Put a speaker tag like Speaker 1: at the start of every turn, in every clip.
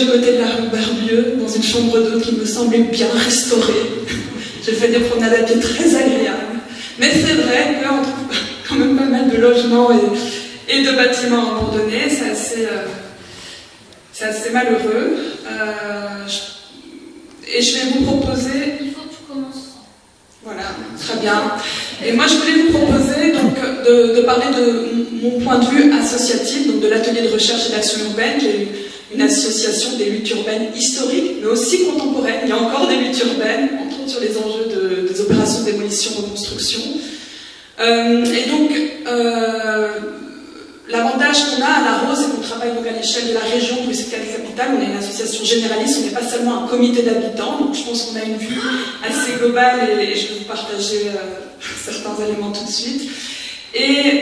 Speaker 1: du côté de la rue Barbieux, dans une chambre d'hôte qui me semblait bien restaurée. J'ai fait des promenades à pied très agréables. Mais c'est vrai qu'on trouve quand même pas mal de logements et de bâtiments abandonnés. C'est assez malheureux. Et je vais vous proposer...
Speaker 2: Il faut que tu commences.
Speaker 1: Voilà, très bien. Et moi, je voulais vous proposer donc, de parler de mon point de vue associatif, donc de l'atelier de recherche et d'action urbaine. J'ai une association des luttes urbaines historiques, mais aussi contemporaines. Il y a encore des luttes urbaines, entre autres sur les enjeux des opérations de démolition, reconstruction. Et donc, l'avantage qu'on a à la Rose, c'est qu'on travaille donc à l'échelle de la région Bruxelles-Capitale. On est une association généraliste, on n'est pas seulement un comité d'habitants. Donc je pense qu'on a une vue assez globale et je vais vous partager certains éléments tout de suite. Et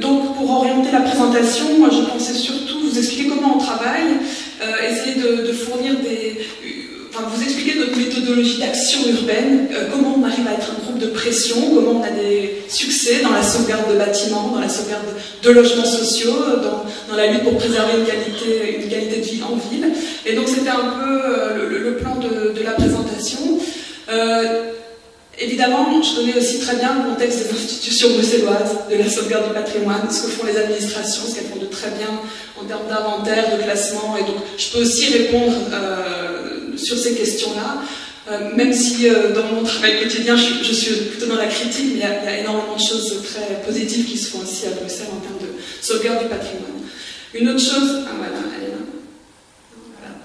Speaker 1: donc pour orienter la présentation, moi je pensais surtout vous expliquer comment on travaille, essayer de fournir vous expliquer notre méthodologie d'action urbaine, comment on arrive à être un groupe de pression, comment on a des succès dans la sauvegarde de bâtiments, dans la sauvegarde de logements sociaux, dans la lutte pour préserver une qualité de vie en ville. Et donc c'était un peu le plan de la présentation. Évidemment, je connais aussi très bien le contexte des institutions bruxelloises, de la sauvegarde du patrimoine, ce que font les administrations, ce qu'elles font de très bien en termes d'inventaire, de classement, et donc je peux aussi répondre sur ces questions-là, même si dans mon travail quotidien, je suis plutôt dans la critique, mais il y a énormément de choses très positives qui se font aussi à Bruxelles en termes de sauvegarde du patrimoine. Une autre chose, voilà, elle est là. Voilà.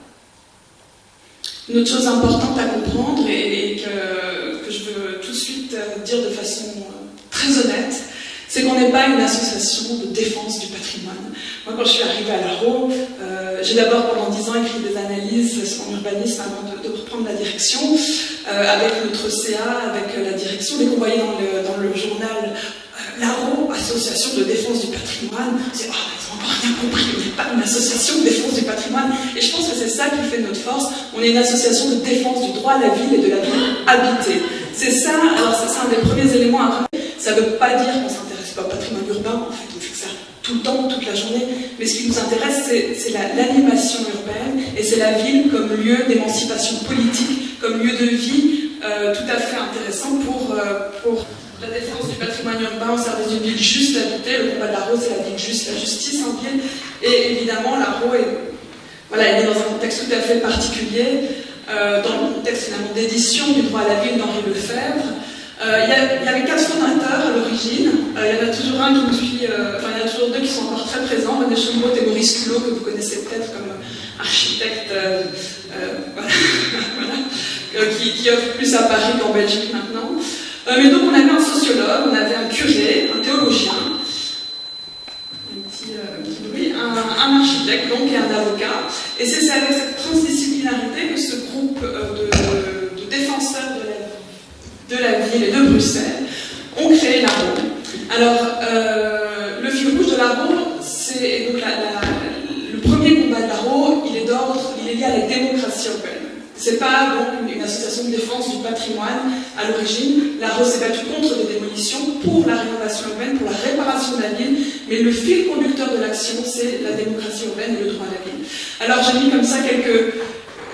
Speaker 1: Une autre chose importante à comprendre et que je veux tout de suite dire de façon très honnête, c'est qu'on n'est pas une association de défense du patrimoine. Moi, quand je suis arrivée à l'Aro, j'ai d'abord pendant 10 ans écrit des analyses en urbanisme avant de reprendre la direction, avec notre CA, avec la direction. Dès qu'on voyait dans le journal l'Aro, association de défense du patrimoine, on disait, ils ont encore rien compris, on n'est pas une association de défense du patrimoine. Et je pense que c'est ça qui fait notre force. On est une association de défense du droit à la ville et de la ville habitée. C'est ça, alors c'est un des premiers éléments à rappeler. Ça ne veut pas dire qu'on ne s'intéresse pas au patrimoine urbain, en fait, on fait ça tout le temps, toute la journée. Mais ce qui nous intéresse, c'est l'animation urbaine, et c'est la ville comme lieu d'émancipation politique, comme lieu de vie tout à fait intéressant pour la défense du patrimoine urbain au service d'une ville juste habitée. Le combat de l'Aro, c'est la ville juste, la justice en ville. Et évidemment, l'Aro elle est dans un contexte tout à fait particulier, dans le contexte finalement d'édition du droit à la ville d'Henri Lefebvre. Il y avait 4 fondateurs à l'origine. Il y en a toujours un qui nous suit, il y en a toujours 2 qui sont encore très présents, René Chombaud et Maurice Culot, que vous connaissez peut-être comme architecte, qui œuvre plus à Paris qu'en Belgique maintenant. Mais donc on avait un sociologue, on avait un curé, un théologien, un architecte donc et un avocat. Et c'est avec cette transdisciplinarité que ce groupe de défenseurs de la ville et de Bruxelles ont créé l'Aro. Alors, le fil rouge de l'Aro, c'est donc le premier combat de l'Aro, il est lié à la démocratie urbaine. C'est pas donc une association de défense du patrimoine à l'origine. L'Aro s'est battue contre les démolitions, pour la rénovation urbaine, pour la réparation de la ville, mais le fil conducteur de l'action, c'est la démocratie urbaine et le droit à la ville. Alors j'ai mis comme ça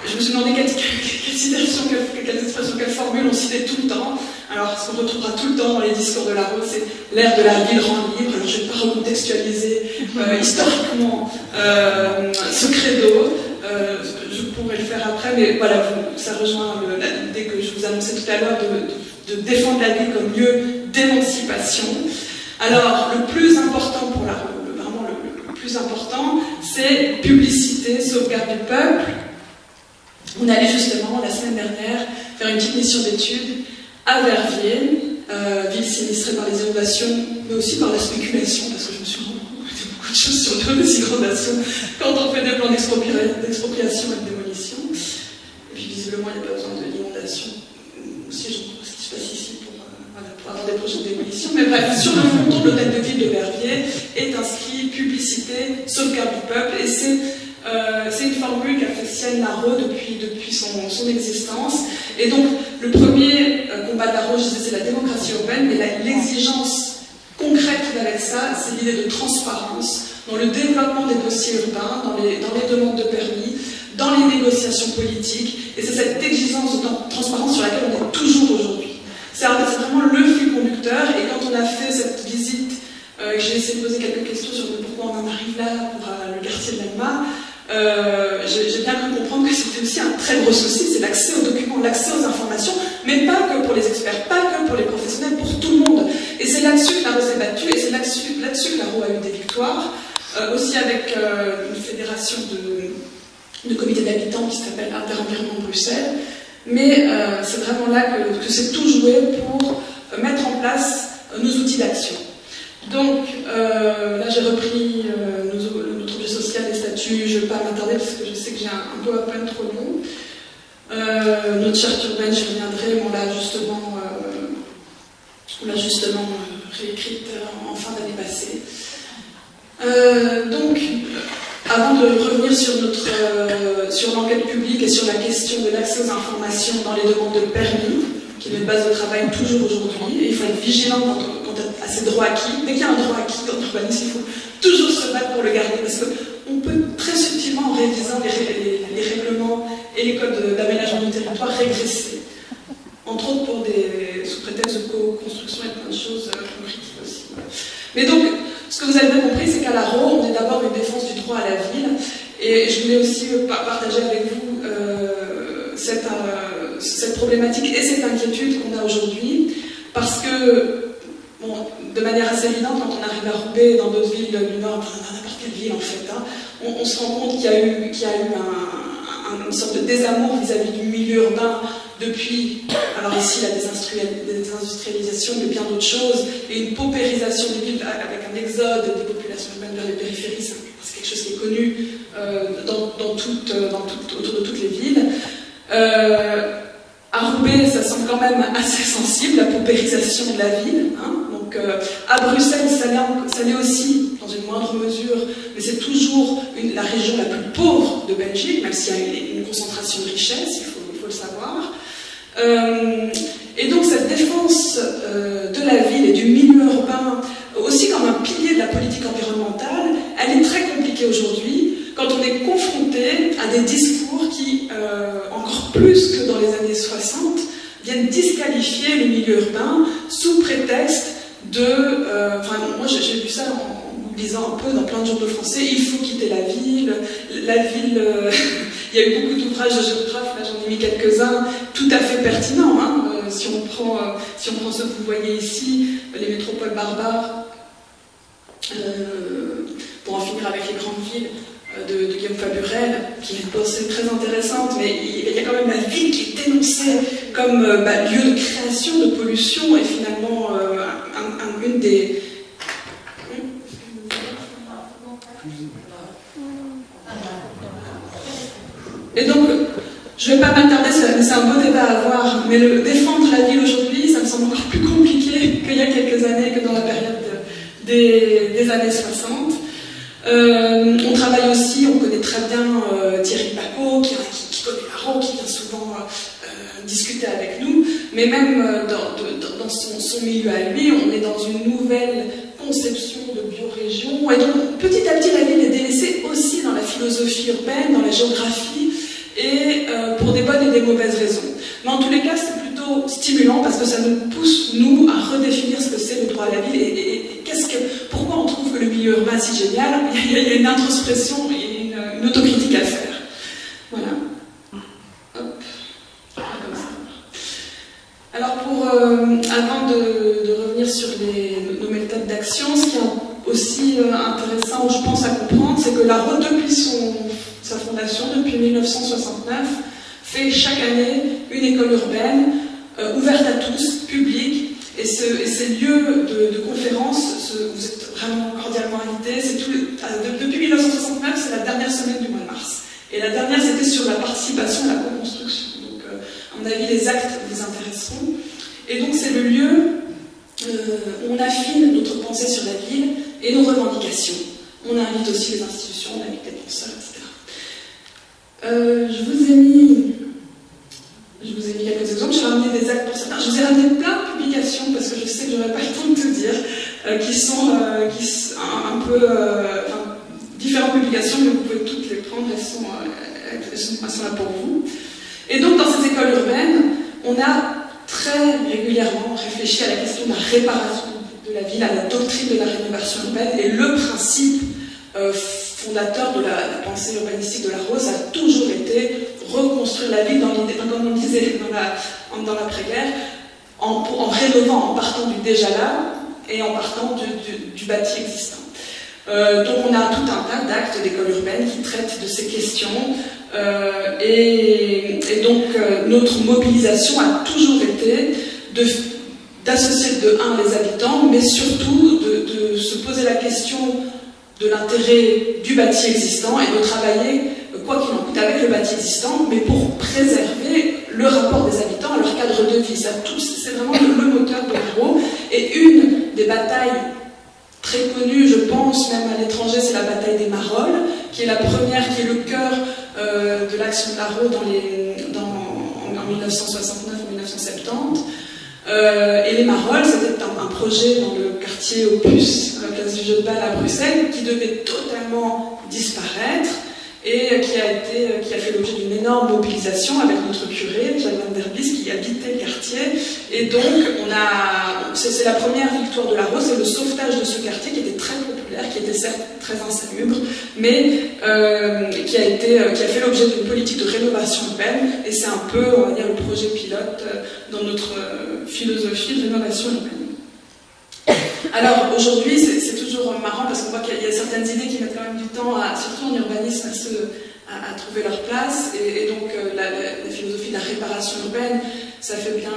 Speaker 1: je me suis demandé quelle citation, quelle expression, quelle formule on citait tout le temps. Alors, ce qu'on retrouvera tout le temps dans les discours de l'Aro, c'est l'ère de la ville rend libre. Alors, je ne vais pas recontextualiser historiquement ce credo. Je pourrais le faire après, mais voilà, ça rejoint l'idée que je vous annonçais tout à l'heure de défendre la ville comme lieu d'émancipation. Alors, le plus important pour l'Aro, vraiment le plus important, c'est publicité, sauvegarde du peuple. On allait justement, la semaine dernière, faire une petite mission d'études à Verviers, ville sinistrée par les inondations, mais aussi par la spéculation, parce que je me suis rendu compte qu'il y a beaucoup de choses sur les inondations quand on fait des plans d'expropriation et de démolition. Et puis visiblement, il n'y a pas besoin de l'inondation. Aussi, je pense qu'il se passe ici pour avoir des projets de démolition. Mais bref, sur le fronton de l'hôtel de ville de Verviers est inscrit publicité, sauvegarde du peuple, et c'est une formule qu'a fait sienne l'Aro depuis son existence. Et donc, le premier combat de l'Aro, je disais, c'est la démocratie urbaine, mais l'exigence concrète avec ça, c'est l'idée de transparence dans le développement des dossiers urbains, dans les demandes de permis, dans des négociations politiques, et c'est cette exigence de transparence sur laquelle on est toujours aujourd'hui. C'est vraiment le fil conducteur, et quand on a fait cette visite, j'ai essayé de poser quelques questions sur pourquoi on en arrive là pour le quartier de l'Alma, j'ai bien cru comprendre que c'était aussi un très gros souci, c'est l'accès aux documents, l'accès aux informations, mais pas que pour les experts, pas que pour les professionnels, pour tout le monde. Et c'est là-dessus que la Roue s'est battue, et c'est là-dessus que la Roue a eu des victoires, aussi avec une fédération de comités d'habitants qui s'appelle Interenvironnement Bruxelles. Mais c'est vraiment là que c'est tout joué pour mettre en place nos outils d'action. Donc, là j'ai repris notre objet social, les statuts, je ne vais pas m'attarder parce que je sais que j'ai un PowerPoint trop long. Notre charte urbaine, j'y reviendrai, on l'a justement réécrite en fin d'année passée. Donc, avant de revenir sur l'enquête publique et sur la question de l'accès aux informations dans les demandes de permis, qui est une base de travail toujours aujourd'hui, et il faut être vigilant quant à ces droits acquis. Dès qu'il y a un droit acquis dans l'urbanisme, il faut toujours se battre pour le garder, parce qu'on peut très subtilement, en révisant les règlements et les codes d'aménagement du territoire, régresser. Entre autres sous prétexte de co-construction et plein de choses critiques aussi. Mais donc, ce que vous avez bien compris, c'est qu'à la Roue, on est d'abord une défense du droit à la ville, et je voulais aussi partager avec vous cette problématique et cette inquiétude qu'on a aujourd'hui, parce que, bon, de manière assez évidente, quand on arrive à Roubaix, dans d'autres villes du Nord, dans n'importe quelle ville en fait, on se rend compte qu'il y a eu une sorte de désamour vis-à-vis du milieu urbain depuis, alors ici la désindustrialisation, mais bien d'autres choses, et une paupérisation des villes avec un exode des populations urbaines vers les périphéries, c'est quelque chose qui est connu autour de toutes les villes. À Roubaix, ça semble quand même assez sensible, la paupérisation de la ville. Donc, à Bruxelles, ça l'est aussi, dans une moindre mesure, mais c'est toujours la région la plus pauvre de Belgique, même s'il y a une concentration de richesse, il faut le savoir. Et donc, cette défense de la ville et du milieu urbain, aussi comme un pilier de la politique environnementale, elle est très compliquée aujourd'hui, quand on est confronté à des discours qui, encore plus que dans les années 60, viennent disqualifier le milieu urbain sous prétexte de... moi j'ai vu ça en lisant un peu dans plein de journaux français, il faut quitter la ville, il y a eu beaucoup d'ouvrages de géographes, là j'en ai mis quelques-uns, tout à fait pertinents, si on prend ce que vous voyez ici, les métropoles barbares, pour en finir avec les grandes villes, de Guillaume Faburel, qui est une pensée très intéressante, mais il y a quand même la ville qui est dénoncée comme lieu de création, de pollution, et finalement une des... Et donc, je ne vais pas m'attarder, c'est un beau débat à avoir, mais défendre la ville aujourd'hui, ça me semble encore plus compliqué qu'il y a quelques années, que dans la période des années 60. On travaille aussi, on connaît très bien Thierry Paco, qui connaît la Roue, qui vient souvent discuter avec nous, mais même dans son milieu à lui, on est dans une nouvelle conception de biorégion, et donc petit à petit la ville est délaissée aussi dans la philosophie urbaine, dans la géographie, et pour des bonnes et des mauvaises raisons. Mais en tous les cas, c'est plutôt stimulant parce que ça nous pousse, nous, à redéfinir ce que c'est le droit à la ville et pourquoi on trouve que le milieu urbain est si génial. Il y a une introspection et une autocritique à faire. Voilà. Hop. Comme ça. Alors, avant de revenir sur nos méthodes d'action, ce qui est aussi intéressant, je pense, à comprendre, c'est que la Roue, depuis sa fondation, depuis 1969, fait chaque année une école urbaine ouverte à tous, publique, et ces lieux de conférences, vous êtes vraiment cordialement invités. Depuis 1969, c'est la dernière semaine du mois de mars. Et la dernière, c'était sur la participation à la co-construction. Donc, à mon avis, les actes vous intéresseront. Et donc, c'est le lieu où on affine notre pensée sur la ville et nos revendications. On invite aussi les institutions, on invite les penseurs, etc. Je vous ai mis quelques exemples, j'ai ramené des actes pour certains. Je vous ai ramené plein de publications parce que je sais que j'aurais pas le temps de tout dire, qui sont un peu différentes publications, mais vous pouvez toutes les prendre, elles sont là pour vous. Et donc, dans ces écoles urbaines, on a très régulièrement réfléchi à la question de la réparation de la ville, à la doctrine de la rénovation urbaine, et le principe fondateur de la pensée urbanistique de la Rose a toujours été reconstruire la ville dans l'idée, comme on disait dans l'après-guerre, en rénovant, en partant du déjà là et en partant du bâti existant. Donc on a tout un tas d'actes d'écoles urbaines qui traitent de ces questions et donc notre mobilisation a toujours été d'associer de les habitants, mais surtout de se poser la question de l'intérêt du bâti existant et de travailler, quoi qu'il en coûte, avec le bâti existant, mais pour préserver le rapport des habitants à leur cadre de vie. C'est vraiment le moteur de Miro. Et une des batailles très connue, je pense, même à l'étranger, c'est la bataille des Marolles, qui est la première, qui est le cœur de l'action de Larrot en 1969 ou 1970. Et les Marolles, c'était un projet dans le quartier Opus, à la place du Jeu de Balle à Bruxelles, qui devait totalement disparaître et qui a fait l'objet d'une énorme mobilisation avec notre curé, Jeanne Van der Bies, qui habitait le quartier. Et donc, c'est la première victoire de Larrot, c'est le sauvetage de ce quartier qui était très populaire, qui était certes très insalubre, mais qui a fait l'objet d'une politique de rénovation urbaine, et c'est un peu, on va dire, le projet pilote dans notre philosophie de rénovation urbaine. Alors aujourd'hui, c'est toujours marrant parce qu'on voit qu'il y a certaines idées qui mettent quand même du temps, surtout en urbanisme, à trouver leur place. Et donc la philosophie de la réparation urbaine, ça fait bien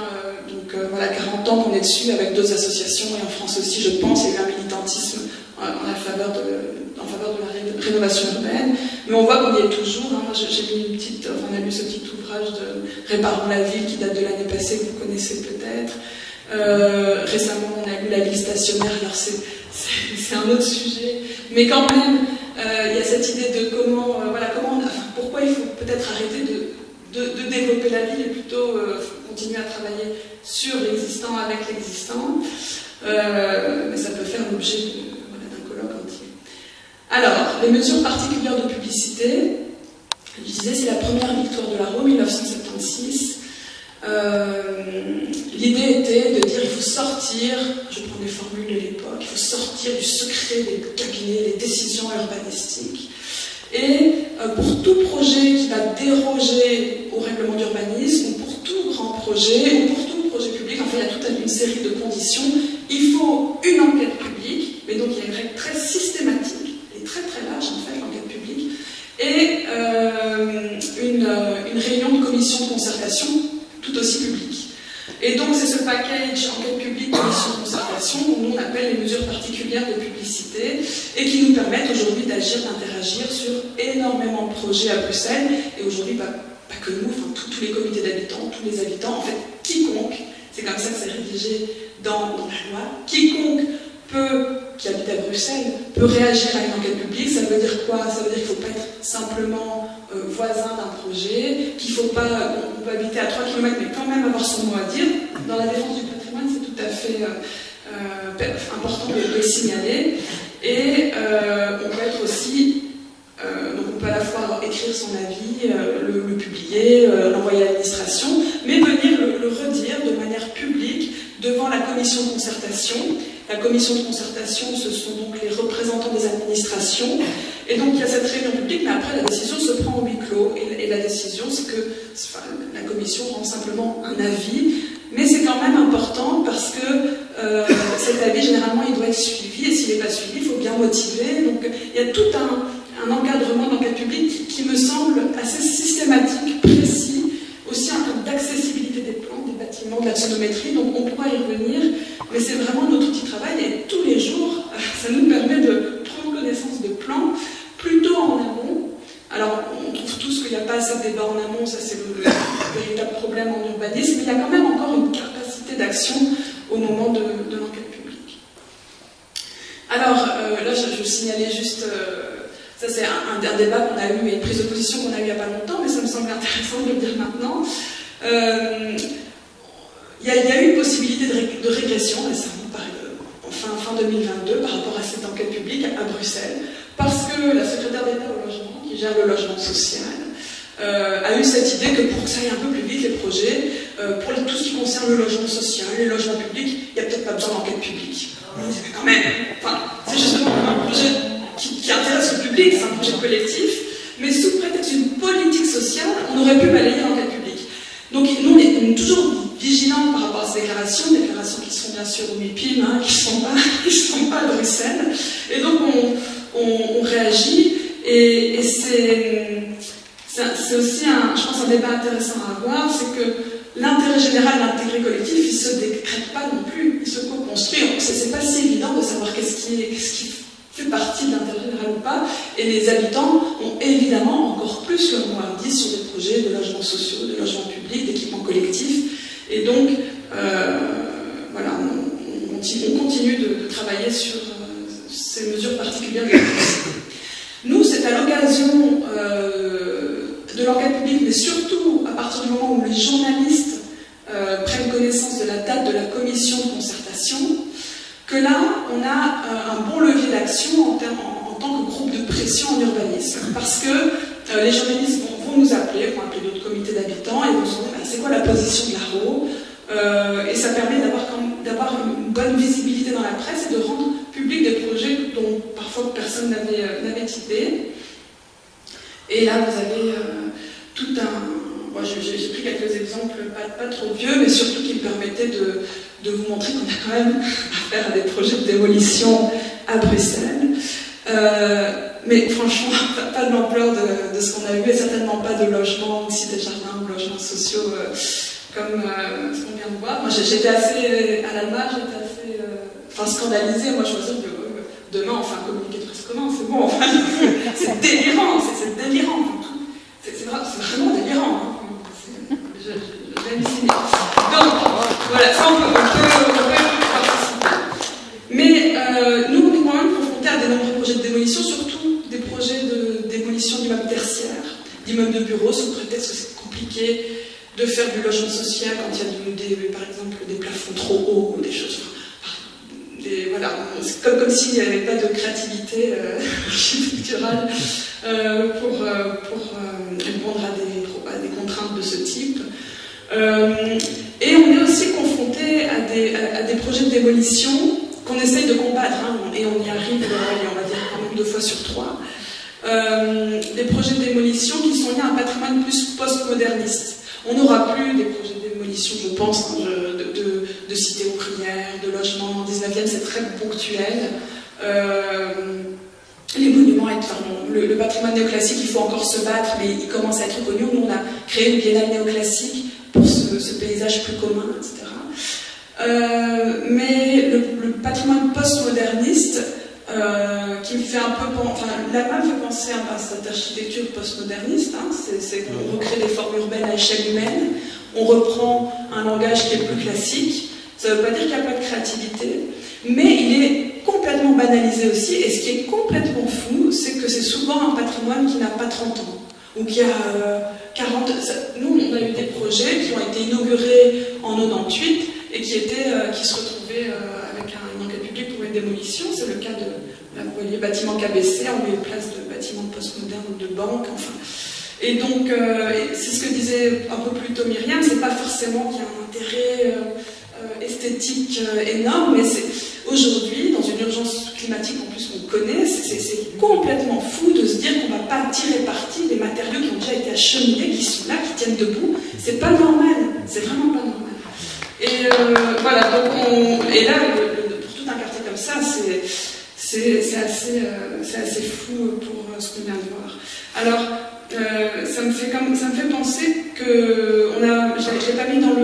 Speaker 1: voilà, 40 ans qu'on est dessus avec d'autres associations, et en France aussi, je pense, il y a eu un militantisme en faveur de la rénovation urbaine. Mais on voit qu'on y est toujours. Hein. J'ai mis on a lu ce petit ouvrage de Réparons la ville qui date de l'année passée, que vous connaissez peut-être. Récemment, on a lu La ville stationnaire, alors c'est un autre sujet, mais quand même, il y a cette idée de pourquoi il faut peut-être arrêter de développer la ville et plutôt continuer à travailler sur l'existant avec l'existant, mais ça peut faire l'objet d'un colloque entier. Alors, les mesures particulières de publicité, je disais, c'est la première victoire de Larrot, 1976. L'idée était de dire il faut sortir, je prends des formules de l'époque, il faut sortir du secret des cabinets, des décisions urbanistiques. Et pour tout projet qui va déroger au règlement d'urbanisme, ou pour tout grand projet, ou pour tout projet public, enfin il y a toute une série de conditions, il faut une enquête publique, mais donc il y a une règle très systématique, et très très large en fait, l'enquête publique, et une réunion de commission de concertation tout aussi publique. Et donc c'est ce package enquête publique, commission de concertation, que nous on appelle les mesures particulières de publicité, et qui nous permettent aujourd'hui d'agir, d'interagir sur énormément de projets à Bruxelles, et aujourd'hui pas que nous, enfin tous les comités d'habitants, tous les habitants, en fait quiconque, c'est comme ça que c'est rédigé dans la loi, quiconque qui habite à Bruxelles, peut réagir à une enquête publique. Ça veut dire quoi? Ça veut dire qu'il ne faut pas être simplement voisin d'un projet, qu'il faut pas, on peut habiter à 3 km, mais quand même avoir son mot à dire. Dans la défense du patrimoine, c'est tout à fait important de le signaler. Et on peut être aussi, donc on peut à la fois écrire son avis, le publier, l'envoyer à l'administration, mais venir le redire de manière publique devant la commission de concertation. La commission de concertation, ce sont donc les représentants des administrations. Et donc il y a cette réunion publique, mais après la décision se prend au huis clos. Et la décision, c'est que la commission rend simplement un avis. Mais c'est quand même important parce que cet avis, généralement, il doit être suivi. Et s'il n'est pas suivi, il faut bien motiver. Donc il y a tout un encadrement d'enquête publique qui me semble assez systématique, précis, aussi en termes d'accessibilité des plans, des bâtiments, de la sonométrie. Donc on pourra y revenir. Mais c'est vraiment notre outil de travail et tous les jours, ça nous permet de prendre connaissance de plans plutôt en amont. Alors, on trouve tous qu'il n'y a pas assez de débat en amont, ça c'est le véritable problème en urbanisme, mais il y a quand même encore une capacité d'action au moment de l'enquête publique. Alors, là, je signalais juste, ça c'est un débat qu'on a eu et une prise de position qu'on a eu il n'y a pas longtemps, mais ça me semble intéressant de le dire maintenant. Il y a eu une possibilité de régression récemment, fin 2022, par rapport à cette enquête publique à Bruxelles, parce que la secrétaire d'État au logement, qui gère le logement social, a eu cette idée que pour que ça aille un peu plus vite, les projets, pour tout ce qui concerne le logement social, les logements publics, il n'y a peut-être pas besoin d'enquête publique. Mais quand même, enfin, c'est justement un projet qui intéresse le public, c'est un projet collectif, mais sous prétexte d'une politique sociale, on aurait pu balayer l'enquête publique. Donc nous, on est toujours vigilants par rapport à ces déclarations qui sont bien sûr au MIPIM, hein, qui ne sont pas à Bruxelles, et donc on réagit, et c'est aussi, je pense, un débat intéressant à avoir, c'est que l'intérêt général, l'intérêt collectif, il ne se décrète pas non plus, il se co-construit. C'est pas si évident de savoir qu'est-ce qui fait partie de l'intérêt général ou pas, et les habitants ont évidemment encore plus le mot à dire sur des projets de logements sociaux, de logements publics, d'équipements collectifs, et donc, voilà, on continue de travailler sur ces mesures particulières. Nous, c'est à l'occasion de l'enquête publique, mais surtout à partir du moment où les journalistes prennent connaissance de la date de la commission de concertation, que là, on a un bon levier d'action en tant que groupe de pression en urbanisme. Parce que les journalistes vont nous appeler, vont appeler d'autres comités d'habitants, et vont se dire c'est quoi la position de l'ARO, et ça permet d'avoir une bonne visibilité dans la presse et de rendre public des projets dont parfois personne n'avait idée. Et là, vous avez tout un... Moi, j'ai pris quelques exemples pas trop vieux, mais surtout qui me permettaient de vous montrer qu'on a quand même affaire à des projets de démolition à Bruxelles. Mais franchement, pas de l'ampleur de ce qu'on a vu, et certainement pas de logements, aussi des jardins ou logements sociaux comme ce qu'on vient de voir. Moi, j'étais assez... À l'Allemagne, j'étais assez... scandalisée. Moi, je me disais, demain, on fait un communiqué de presse commun, c'est bon. Enfin, c'est délirant, c'est délirant. C'est vraiment délirant. Hein. Je halluciné. Donc, voilà, ça on peut participer. Mais nous, on est quand même confrontés à de nombreux projets de démolition, surtout des projets de démolition d'immeubles tertiaires, d'immeubles de bureaux, sous prétexte que c'est compliqué de faire du logement social quand il y a par exemple des plafonds trop hauts ou des choses. Voilà, c'est comme s'il n'y avait pas de créativité architecturale pour répondre à des contraintes de ce type. Et on est aussi confronté à des projets de démolition qu'on essaye de combattre, hein, et on y arrive, on va dire, quand même 2 fois sur 3. Des projets de démolition qui sont liés à un patrimoine plus post-moderniste. On n'aura plus des projets de démolition, je pense, hein, de cités ouvrières, de logements dans le 19e, c'est très ponctuel. Les monuments, le patrimoine néoclassique, il faut encore se battre, mais il commence à être connu. Nous, on a créé une biennale néoclassique pour ce paysage plus commun, etc. Mais le patrimoine postmoderniste, qui me fait un peu... Enfin, l'AMA me fait penser à cette architecture postmoderniste, hein, c'est qu'on recrée des formes urbaines à échelle humaine, on reprend un langage qui est plus classique. Ça ne veut pas dire qu'il n'y a pas de créativité, mais il est complètement banalisé aussi, et ce qui est complètement fou, c'est que c'est souvent un patrimoine qui n'a pas 30 ans, ou qui a 40... Nous, on a eu des projets qui ont été inaugurés en 98, et qui se retrouvaient avec une enquête publique pour une démolition. C'est le cas de, là, vous voyez, bâtiment KBC, en lieu et place de bâtiments postmodernes ou de banques, enfin... Et donc, c'est ce que disait un peu plus tôt Myriam, c'est pas forcément qu'il y a un intérêt esthétique énorme, mais c'est aujourd'hui, dans une urgence climatique en plus qu'on connaît, c'est complètement fou de se dire qu'on va pas tirer parti des matériaux qui ont déjà été acheminés, qui sont là, qui tiennent debout. C'est pas normal, c'est vraiment pas normal. Et voilà, donc et là, pour tout un quartier comme ça, c'est assez fou pour ce qu'on vient de voir. Alors, ça me fait penser que je ne l'ai pas mis dans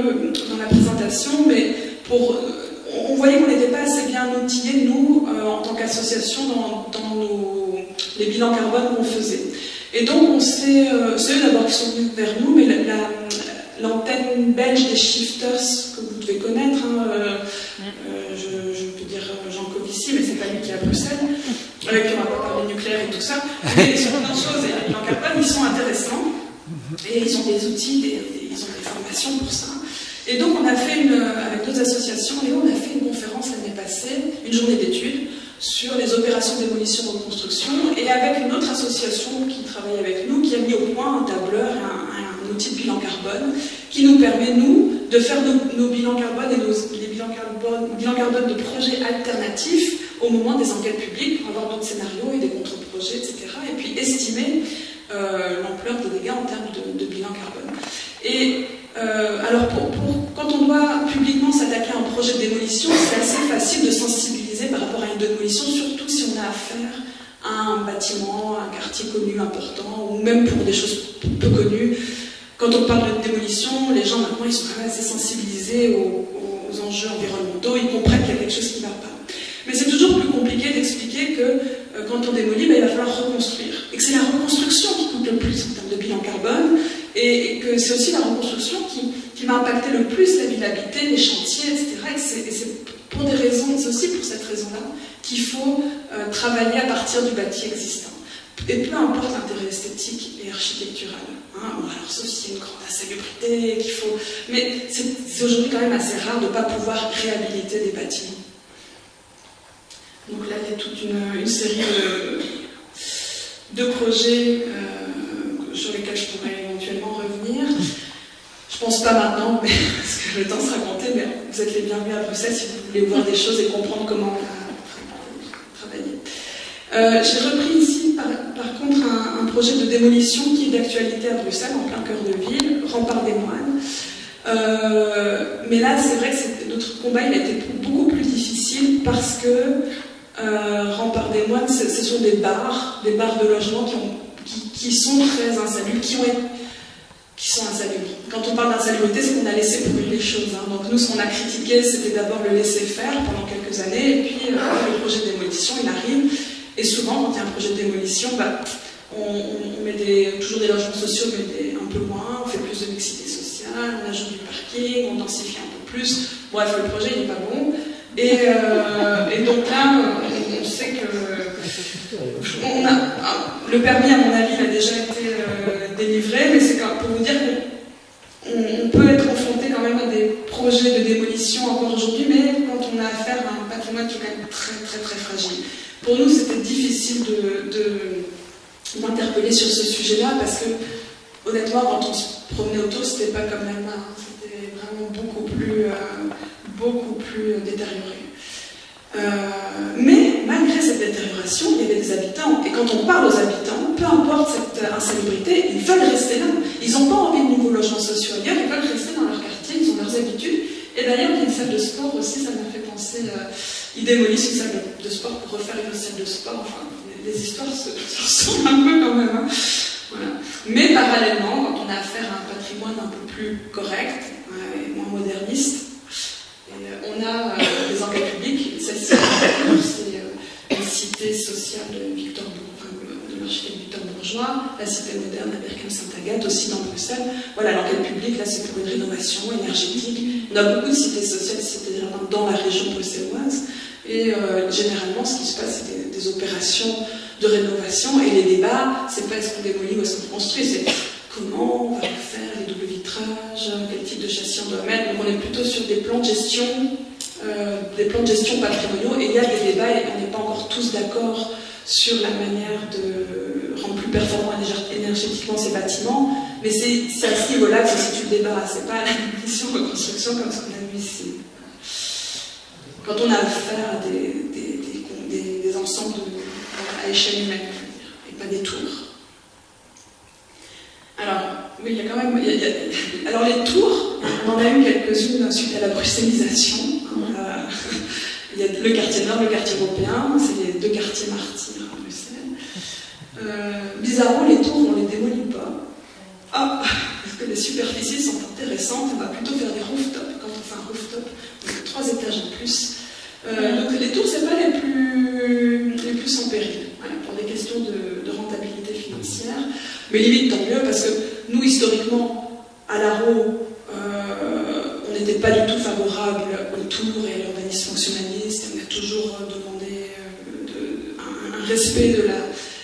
Speaker 1: la présentation, mais on voyait qu'on n'était pas assez bien outillés, nous, en tant qu'association, dans les bilans carbone qu'on faisait. Et donc, on s'est, c'est eux d'abord qui sont venus vers nous, mais l'antenne belge des Shifters, que vous devez connaître, hein, je peux dire Jean Covici, mais c'est pas lui qui est à Bruxelles, qui on va pas parler nucléaire et tout ça, mais sur plein de choses, et les bilans carbone, ils sont intéressants, et ils ont des outils, ils ont des formations pour ça. Et donc on a fait avec d'autres associations, on a fait une conférence l'année passée, une journée d'études, sur les opérations de démolition et de reconstruction, et avec une autre association qui travaille avec nous, qui a mis au point un tableur, qui nous permet, nous, de faire nos bilans carbone et les bilans carbone de projets alternatifs au moment des enquêtes publiques, pour avoir d'autres scénarios et des contre-projets, etc. Et puis estimer l'ampleur des dégâts en termes de bilan carbone. Et alors, quand on doit publiquement s'attaquer à un projet de démolition, c'est assez facile de sensibiliser par rapport à une démolition, surtout si on a affaire à un bâtiment, un quartier connu, important, ou même pour des choses peu connues. Quand on parle de démolition, les gens maintenant ils sont quand même assez sensibilisés aux enjeux environnementaux, ils comprennent qu'il y a quelque chose qui ne va pas. Mais c'est toujours plus compliqué d'expliquer que quand on démolit, il va falloir reconstruire. Et que c'est la reconstruction qui coûte le plus en termes de bilan carbone, et que c'est aussi la reconstruction qui va impacter le plus la ville habitée, les chantiers, etc. Et c'est pour des raisons, c'est aussi pour cette raison-là qu'il faut travailler à partir du bâti existant. Et peu importe l'intérêt esthétique et architectural. Hein, bon, alors, sauf s'il y a une grande insalubrité qu'il faut. Mais c'est aujourd'hui quand même assez rare de ne pas pouvoir réhabiliter des bâtiments. Donc là, il y a toute une série de projets sur lesquels je pourrais éventuellement revenir. Je pense pas maintenant, mais, parce que le temps sera compté, mais vous êtes les bienvenus à Bruxelles si vous voulez voir des choses et comprendre comment travailler. J'ai repris ici, par contre, un projet de démolition qui est d'actualité à Bruxelles, en plein cœur de ville, Rempart des Moines. Mais là, c'est vrai que notre combat il a été beaucoup plus difficile parce que Rempart des Moines, ce sont des bars de logement qui sont très insalubres, qui sont insalubres. Quand on parle d'insalubrité, c'est qu'on a laissé pourrir les choses. Hein. Donc nous, ce qu'on a critiqué, c'était d'abord le laisser faire pendant quelques années, et puis le projet de démolition, il arrive. Et souvent, quand il y a un projet de démolition, on met toujours des logements sociaux, mais un peu moins, on fait plus de mixité sociale, on ajoute du parking, on densifie un peu plus. Bref, le projet, il n'est pas bon. Et donc là, on sait que le permis, à mon avis, il a déjà été délivré, mais c'est pour vous dire qu'on peut être confronté quand même à des projets de démolition encore aujourd'hui, mais quand on a affaire à un patrimoine qui est quand même très très très fragile. Pour nous, c'était difficile d'interpeller sur ce sujet-là parce que, honnêtement, quand on se promenait autour, c'était pas comme l'Allemagne, hein. C'était vraiment beaucoup plus détérioré. Mais malgré cette détérioration, il y avait des habitants. Et quand on parle aux habitants, peu importe cette insalubrité, ils veulent rester là. Ils n'ont pas envie de nouveaux logements sociaux ailleurs, ils veulent rester dans leur quartier, ils ont leurs habitudes. Et d'ailleurs, il y a une salle de sport aussi, ça m'a fait penser. Ils démolissent une salle de sport pour refaire une salle de sport. Enfin, les histoires se ressemblent un peu quand même. Hein. Voilà. Mais parallèlement, quand on a affaire à un patrimoine un peu plus correct et moins moderniste, on a des enquêtes publiques. Celle-ci, c'est une cité sociale de Victor de l'architecte Victor Bourgeois, la cité moderne à Berkham-Sainte-Agathe, aussi dans Bruxelles. Voilà, l'enquête publique, là, c'est pour une rénovation énergétique. On a beaucoup de cités sociales, c'est-à-dire dans la région bruxelloise. Et généralement, ce qui se passe, c'est des opérations de rénovation. Et les débats, c'est pas est-ce qu'on démolit ou est-ce qu'on construit, c'est comment on va faire, les doubles vitrages, quel type de châssis on doit mettre. Donc on est plutôt sur des plans de gestion patrimoniaux, et il y a des débats et on n'est pas encore tous d'accord sur la manière de rendre plus performants énergétiquement ces bâtiments, mais c'est à ce niveau-là que se situe le débat, c'est pas la démolition, reconstruction comme ce qu'on a vu ici. Quand on a affaire à des ensembles à échelle humaine, et pas des tours. Alors, oui, il y a quand même. Alors, les tours, on en a eu quelques-unes suite à la bruxellisation. Il y a le quartier nord, le quartier européen, c'est les deux quartiers martyrs à Bruxelles. Bizarrement, les tours, on ne les démolit pas. Ah, parce que les superficies sont intéressantes, on va plutôt faire des rooftops. Quand on fait un rooftop, on fait 3 étages en plus. Donc, les tours, ce n'est pas les plus sans péril, voilà, pour des questions de rentabilité financière. Mais limite, tant mieux, parce que nous, historiquement, à l'Arro, on n'était pas du tout favorable aux tours et à l'urbanisme fonctionnaliste. On a toujours demandé un respect de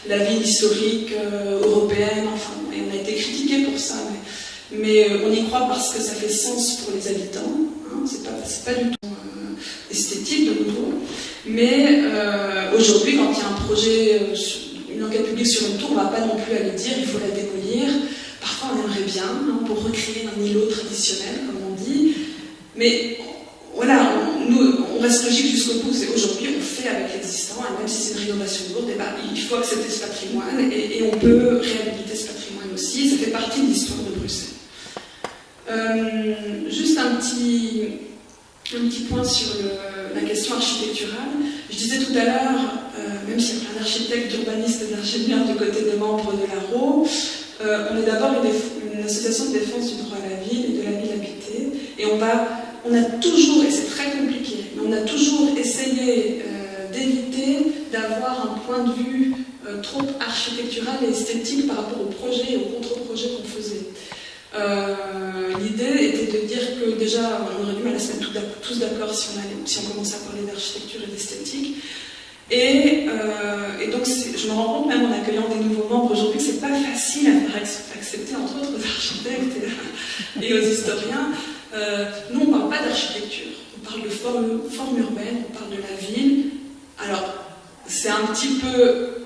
Speaker 1: la ville historique européenne, enfin, et on a été critiqué pour ça, mais on y croit parce que ça fait sens pour les habitants, hein, c'est pas du tout esthétique de nouveau, mais aujourd'hui, quand il y a un projet, une enquête publique sur une tour, on ne va pas non plus aller dire il faut la démolir. Parfois on aimerait bien, hein, pour recréer un îlot traditionnel, comme on dit. Mais voilà, on reste logique jusqu'au bout. Aujourd'hui, on fait avec l'existant, et même si c'est une rénovation lourde, eh ben, il faut accepter ce patrimoine, et on peut réhabiliter ce patrimoine aussi. Ça fait partie de l'histoire de Bruxelles. Juste un petit point sur la question architecturale. Je disais tout à l'heure, même s'il y a plein d'architectes, d'urbanistes et d'ingénieurs du côté des membres de l'ARO, on est d'abord une association de défense du droit à la ville et de la ville habitée, et on a toujours, et c'est très compliqué, mais on a toujours essayé d'éviter d'avoir un point de vue trop architectural et esthétique par rapport au projet et au contre-projet qu'on faisait. L'idée était de dire que déjà, on aurait du mal à se mettre tous d'accord si on commençait à parler d'architecture et d'esthétique. Et donc, je me rends compte, même en accueillant des nouveaux membres aujourd'hui, que c'est pas facile à faire accepter, entre autres, aux architectes et aux historiens. Nous, on ne parle pas d'architecture, on parle de forme urbaine, on parle de la ville. Alors, c'est un petit peu...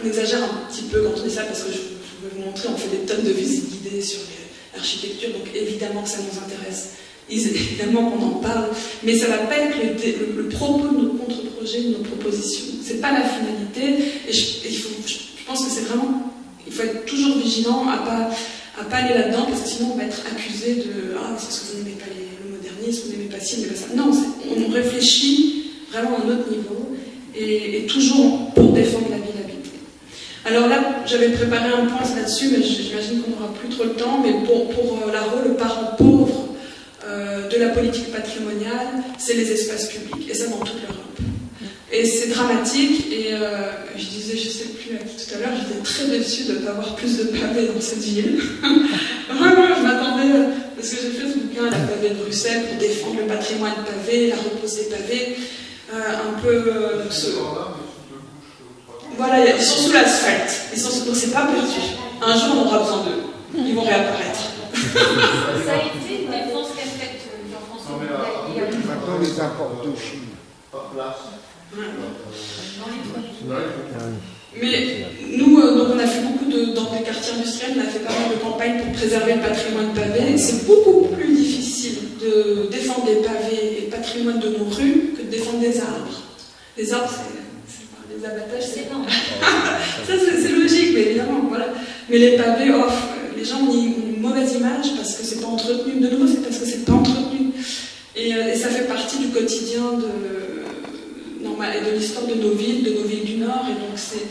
Speaker 1: on exagère un petit peu quand on dit ça, parce que je vais vous montrer, on fait des tonnes de visites guidées sur l'architecture, donc évidemment que ça nous intéresse, évidemment qu'on en parle, mais ça ne va pas être le propos de nos contre-projets, de nos propositions. Ce n'est pas la finalité, et je pense que c'est vraiment... Il faut être toujours vigilant à pas aller là-dedans, parce que sinon on va être accusé de « Ah, c'est parce que vous n'aimez pas le modernisme, vous n'aimez pas ci, vous n'aimez pas ça ». Non, on réfléchit vraiment à un autre niveau, et toujours pour défendre la ville habitée. Alors là, j'avais préparé un point là-dessus, mais j'imagine qu'on n'aura plus trop le temps, mais pour l'ARO, le parent pauvre de la politique patrimoniale, c'est les espaces publics, et ça dans toute l'Europe. Et c'est dramatique, et je disais, je ne sais plus à qui tout à l'heure, j'étais très déçue de ne pas avoir plus de pavés dans cette ville. Vraiment, je m'attendais, parce que j'ai fait ce bouquin, La pavée de Bruxelles, pour défendre le patrimoine pavé, la repose des pavés, un peu... Voilà, ils sont sous l'asphalte, donc c'est pas perdu. Un jour, on aura besoin d'eux, ils vont réapparaître.
Speaker 2: Ça a été une défense qu'a faite Jean-François.
Speaker 3: Maintenant, les imports de Chine.
Speaker 1: Mais nous, donc on a fait beaucoup dans les quartiers industriels, on a fait pas mal de campagnes pour préserver le patrimoine pavé. C'est beaucoup plus difficile de défendre les pavés et le patrimoine de nos rues que de défendre des arbres. Les arbres, les abattages, c'est énorme. Ça, c'est logique, mais évidemment, voilà. Mais les pavés, les gens ont une mauvaise image parce que c'est pas entretenu. De nouveau, c'est parce que c'est pas entretenu. Et ça fait partie du quotidien et de l'histoire de nos villes du Nord. Et donc, c'est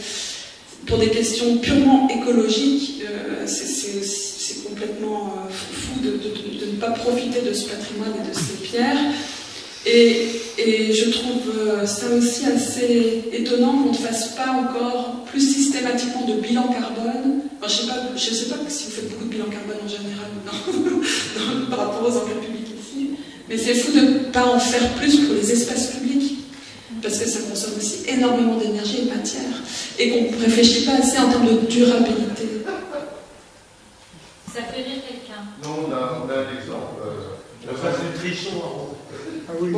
Speaker 1: pour des questions purement écologiques, c'est complètement fou de ne pas profiter de ce patrimoine et de ces pierres. Et je trouve ça aussi assez étonnant qu'on ne fasse pas encore plus systématiquement de bilan carbone. Enfin, je ne sais pas si vous faites beaucoup de bilan carbone en général par rapport aux enquêtes publiques ici, mais c'est fou de ne pas en faire plus pour les espaces publics, parce que ça consomme aussi énormément d'énergie et de matière, et qu'on ne réfléchit pas assez en termes de durabilité.
Speaker 2: Ça fait rire quelqu'un?
Speaker 4: Non, on a un exemple. La phase de Trichon.
Speaker 3: Ah oui,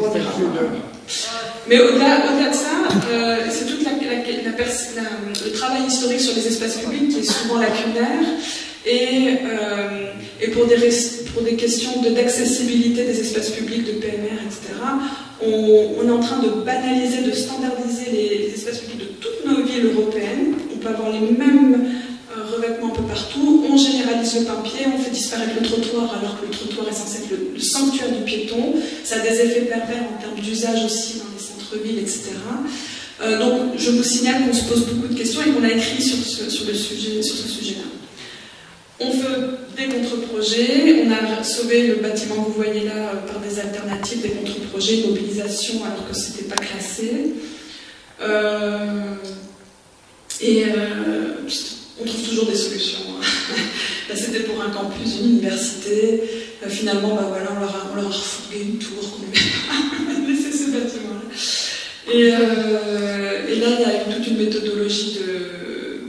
Speaker 1: mais au-delà de ça, c'est tout le travail historique sur les espaces publics qui est souvent lacunaire, et pour des questions d'accessibilité des espaces publics, de PMR, etc., on est en train de banaliser, de standardiser les espaces publics de toutes nos villes européennes. On peut avoir les mêmes revêtements un peu partout, on généralise le pain-pied, on fait disparaître le trottoir alors que le trottoir est censé être le sanctuaire du piéton. Ça a des effets pervers en termes d'usage aussi dans les centres-villes, etc. Donc je vous signale qu'on se pose beaucoup de questions et qu'on a écrit sur ce sujet-là. On veut des contre-projets, on a sauvé le bâtiment que vous voyez là par des alternatives, des contre-projets, de mobilisation alors que ce n'était pas classé. On trouve toujours des solutions. Là, c'était pour un campus, une université. Finalement, voilà, on leur a refourgué une tour qu'on lui a laissé ce bâtiment-là. Et là, il y a toute une méthodologie de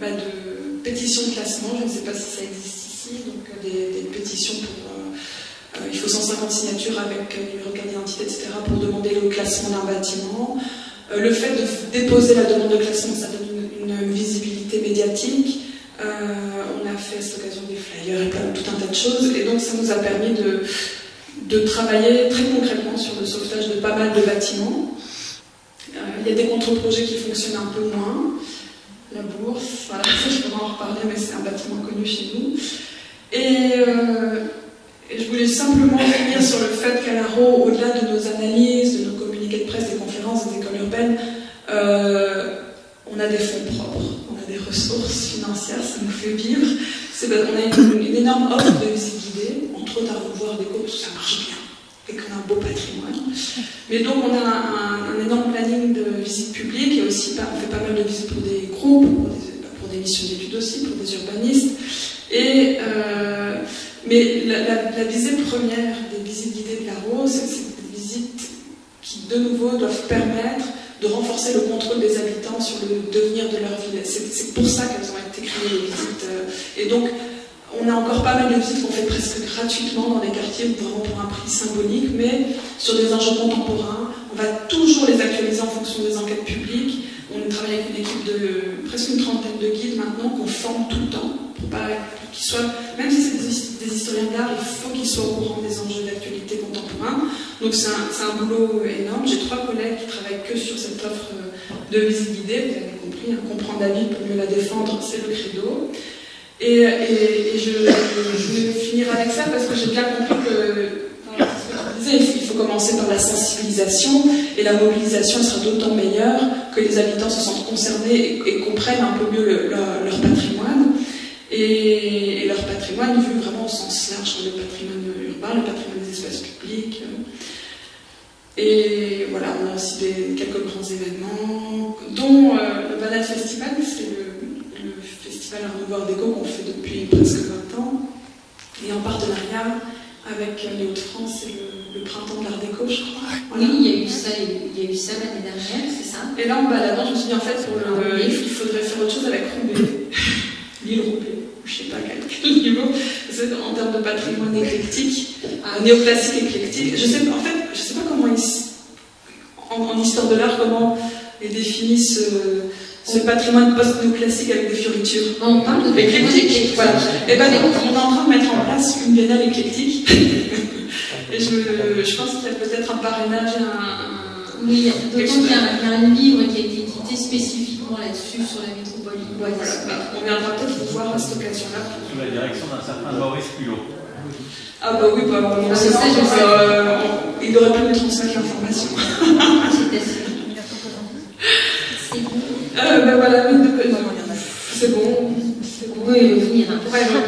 Speaker 1: pétition de classement. Je ne sais pas si ça existe ici. Donc, des pétitions pour... il faut 150 signatures avec numéro de carte d'identité, etc. pour demander le classement d'un bâtiment. Le fait de déposer la demande de classement, ça donne une visibilité médiatique. On a fait à cette occasion des flyers et tout un tas de choses, et donc ça nous a permis de travailler très concrètement sur le sauvetage de pas mal de bâtiments. Il y a des contre-projets qui fonctionnent un peu moins. La bourse, voilà, ça je pourrais en reparler, mais c'est un bâtiment connu chez nous. Et je voulais simplement revenir sur le fait qu'à l'Aro, au-delà de nos analyses, de nos communiqués de presse, des conférences, des écoles urbaines, on a des fonds propres, on a des ressources financières, ça nous fait vivre. On a une énorme offre de visites guidées, entre autres à revoir des cours, ça marche bien, et qu'on a un beau patrimoine. Mais donc on a un énorme planning de visites publiques, et aussi on fait pas mal de visites pour des groupes, pour des missions d'études aussi, pour des urbanistes. Mais la visée première des visites guidées de l'Aro, c'est des visites qui, de nouveau, doivent permettre de renforcer le contrôle des habitants sur le devenir de leur ville. C'est pour ça qu'elles ont été créées, les visites. Et donc, on a encore pas mal de visites qu'on fait presque gratuitement dans les quartiers, vraiment pour un prix symbolique, mais sur des enjeux contemporains. On va toujours les actualiser en fonction des enquêtes publiques. On travaille avec une équipe de presque une trentaine de guides maintenant qu'on forme tout le temps, pour qu'ils soient, même si c'est des historiens d'art, il faut qu'ils soient au courant des enjeux d'actualité contemporains. Donc c'est un boulot énorme. J'ai 3 collègues qui travaillent que sur cette offre de visite guidée. Vous avez compris, comprendre la ville pour mieux la défendre, c'est le credo. Et je vais finir avec ça parce que j'ai bien compris que, il faut commencer par la sensibilisation, et la mobilisation sera d'autant meilleure que les habitants se sentent concernés et comprennent un peu mieux leur patrimoine. Et leur patrimoine vu vraiment au sens large, le patrimoine urbain, le patrimoine des espaces publics. Et voilà, on a aussi quelques grands événements, dont le Banal Festival, c'est le festival Art Nouveau Art Déco qu'on fait depuis presque 20 ans, et en partenariat avec les Hauts-de-France et le printemps de l'Art Déco, je crois. Voilà.
Speaker 2: Oui, il y a eu ça l'année dernière, c'est ça.
Speaker 1: Et là, en baladant, je me suis dit, en fait, il faudrait faire autre chose avec Roubaix, l'île Roubaix, je ne sais pas quel niveau, en termes de patrimoine éclectique, néoclassique éclectique. Je sais pas comment en histoire de l'art, comment ils définissent ce patrimoine post-néoclassique avec des fioritures.
Speaker 2: On parle de
Speaker 1: éclectique. Voilà. Et ben, on est en train de mettre en place une biennale éclectique. Et je pense qu'il y a peut-être un parrainage,
Speaker 2: oui, d'autant qu'il y a un livre qui a été édité spécifiquement là-dessus, sur la métropole lilloise.
Speaker 1: Voilà. On viendra peut-être vous voir à cette occasion-là.
Speaker 4: Sous la direction d'un certain Maurice Culot.
Speaker 1: Ah bah oui, c'est ça, il aurait pu nous transmettre l'information.
Speaker 2: C'est bon.
Speaker 1: Ben voilà, c'est bon.
Speaker 2: Oui, venir. Très bien.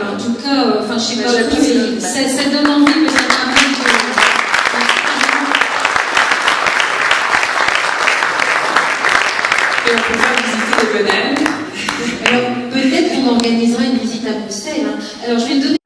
Speaker 2: Alors, en tout cas, je sais pas, ça donne envie peut-être un peu de...
Speaker 1: Et on peut faire visiter les Benel.
Speaker 2: Alors, peut-être qu'on organisera une visite à Bruxelles. Alors, je vais donner...